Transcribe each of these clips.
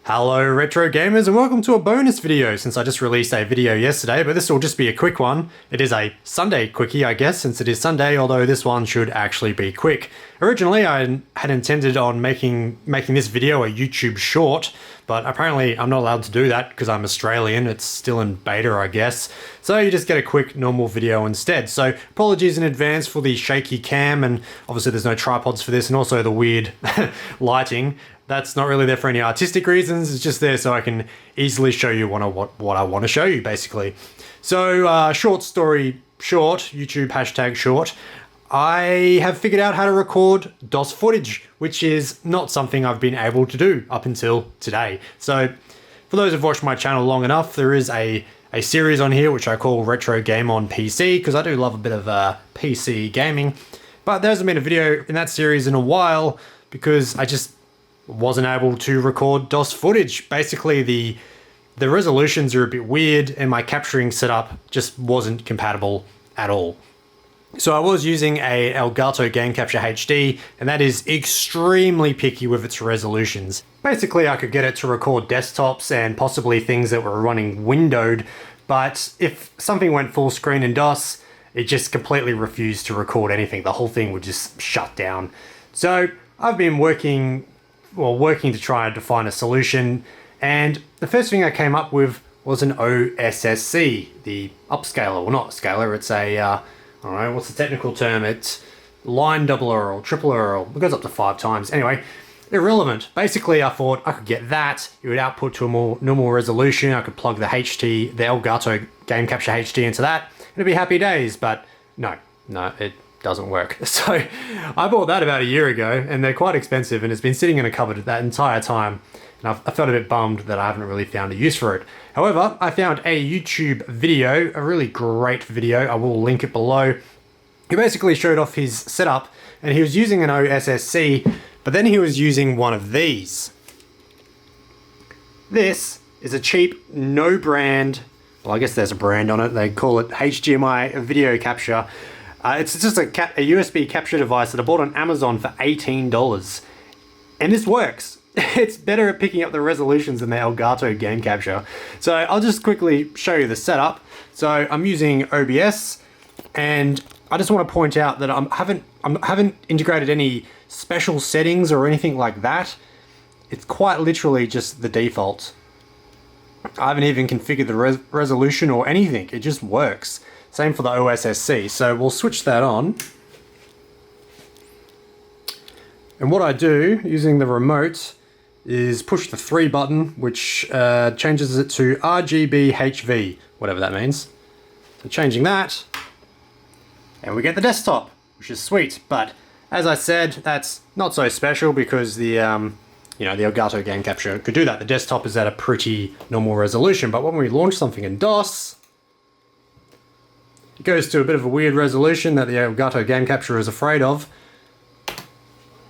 Hello retro gamers and welcome to a bonus video since I just released a video yesterday, but this will just be a quick one. It is a Sunday quickie, I guess, since it is Sunday, although this one should actually be quick. Originally I had intended on making this video a YouTube short, but apparently I'm not allowed to do that because I'm Australian. It's still in beta, I guess. So you just get a quick normal video instead. So apologies in advance for the shaky cam, and obviously there's no tripods for this, and also the weird lighting. That's not really there for any artistic reasons, it's just there so I can easily show you what I want to show you, basically. So, short story short, YouTube hashtag short, I have figured out how to record DOS footage, which is not something I've been able to do up until today. So, for those who've watched my channel long enough, there is a series on here which I call Retro Game on PC, because I do love a bit of PC gaming. But there hasn't been a video in that series in a while, because I just wasn't able to record DOS footage. Basically, the resolutions are a bit weird and my capturing setup just wasn't compatible at all. So I was using a Elgato Game Capture HD, and that is extremely picky with its resolutions. Basically, I could get it to record desktops and possibly things that were running windowed, but if something went full screen in DOS, it just completely refused to record anything. The whole thing would just shut down. So I've been working to try to find a solution, and the first thing I came up with was an OSSC, the upscaler, well not scaler, it's a, I don't know, what's the technical term, it's line doubler or tripler, or it goes up to 5 times. Anyway, irrelevant. Basically I thought I could get that, it would output to a more normal resolution, I could plug the Elgato Game Capture HD into that, and it'd be happy days, but no, it doesn't work. So I bought that about a year ago, and they're quite expensive, and it's been sitting in a cupboard that entire time, and I felt a bit bummed that I haven't really found a use for it. However, I found a YouTube video, a really great video, I will link it below. He basically showed off his setup, and he was using an OSSC, but then he was using one of these. This is a cheap, no brand, well I guess there's a brand on it, they call it HDMI video capture. It's just a USB capture device that I bought on Amazon for $18. And this works. It's better at picking up the resolutions than the Elgato Game Capture. So I'll just quickly show you the setup. So I'm using OBS, and I just want to point out that I haven't integrated any special settings or anything like that. It's quite literally just the default. I haven't even configured the resolution or anything. It just works. Same for the OSSC, so we'll switch that on. And what I do, using the remote, is push the 3 button, which changes it to RGB HV, whatever that means. So changing that, and we get the desktop, which is sweet. But as I said, that's not so special because the the Elgato Game Capture could do that. The desktop is at a pretty normal resolution, but when we launch something in DOS, it goes to a bit of a weird resolution that the Elgato Game Capture is afraid of.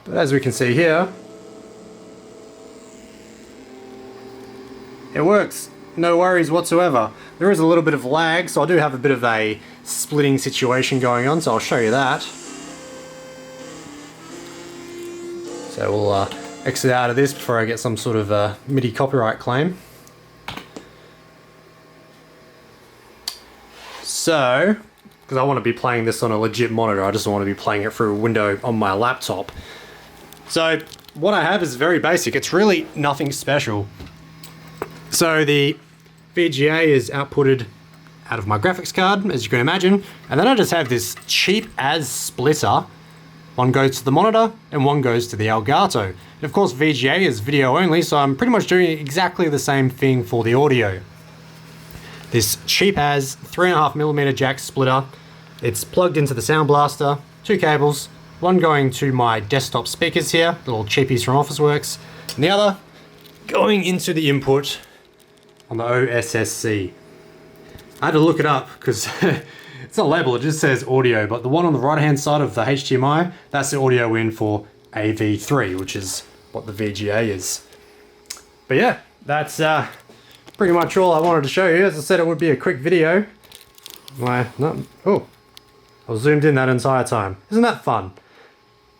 But as we can see here, it works. No worries whatsoever. There is a little bit of lag, so I do have a bit of a splitting situation going on, so I'll show you that. So we'll exit out of this before I get some sort of MIDI copyright claim. So, because I want to be playing this on a legit monitor, I just want to be playing it through a window on my laptop. So, what I have is very basic. It's really nothing special. So the VGA is outputted out of my graphics card, as you can imagine, and then I just have this cheap as splitter. One goes to the monitor and one goes to the Elgato. And of course VGA is video only, so I'm pretty much doing exactly the same thing for the audio. This cheap as 3.5mm jack splitter, it's plugged into the Sound Blaster, 2 cables, one going to my desktop speakers here, little cheapies from Officeworks, and the other going into the input on the OSSC. I had to look it up because it's not labeled, it just says audio, but the one on the right hand side of the HDMI, that's the audio in for AV3, which is what the VGA is. But yeah, that's pretty much all I wanted to show you. As I said, it would be a quick video. I was zoomed in that entire time. Isn't that fun?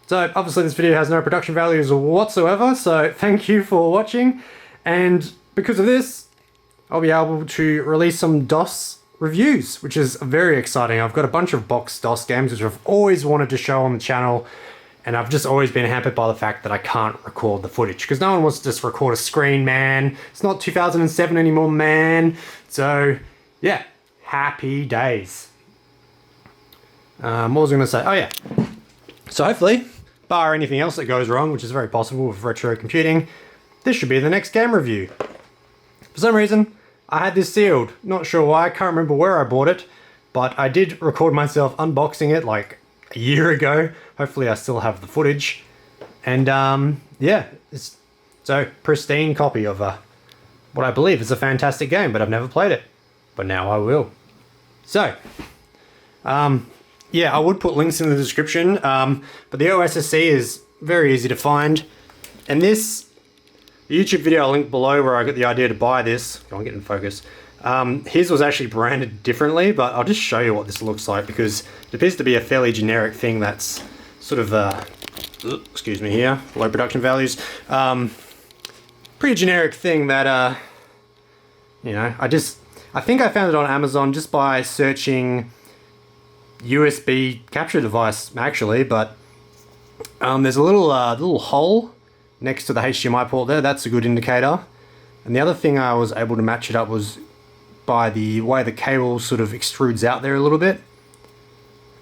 So obviously this video has no production values whatsoever, so thank you for watching, And because of this, I'll be able to release some DOS reviews, which is very exciting. I've got a bunch of boxed DOS games which I've always wanted to show on the channel, and I've just always been hampered by the fact that I can't record the footage, because no one wants to just record a screen, man. It's not 2007 anymore, man. So, yeah, happy days. What was I going to say? Oh, yeah. So hopefully, bar anything else that goes wrong, which is very possible with retro computing, this should be the next game review. For some reason, I had this sealed. Not sure why, I can't remember where I bought it, but I did record myself unboxing it like a year ago. Hopefully I still have the footage. And yeah, so pristine copy of what I believe is a fantastic game, but I've never played it. But now I will. So, yeah, I would put links in the description, but the OSSC is very easy to find. And this YouTube video I'll link below where I got the idea to buy this. Go on, get in focus. His was actually branded differently, but I'll just show you what this looks like, because it appears to be a fairly generic thing that's sort of, excuse me here, low production values. Pretty generic thing that, you know, I think I found it on Amazon just by searching USB capture device, actually, but there's a little hole next to the HDMI port there. That's a good indicator. And the other thing I was able to match it up was by the way the cable sort of extrudes out there a little bit.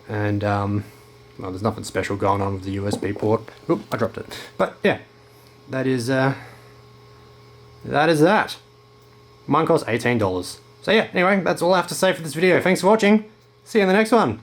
And, well, there's nothing special going on with the USB port. Oop, I dropped it. But, yeah, that is that. Mine cost $18. So, yeah, anyway, that's all I have to say for this video. Thanks for watching. See you in the next one.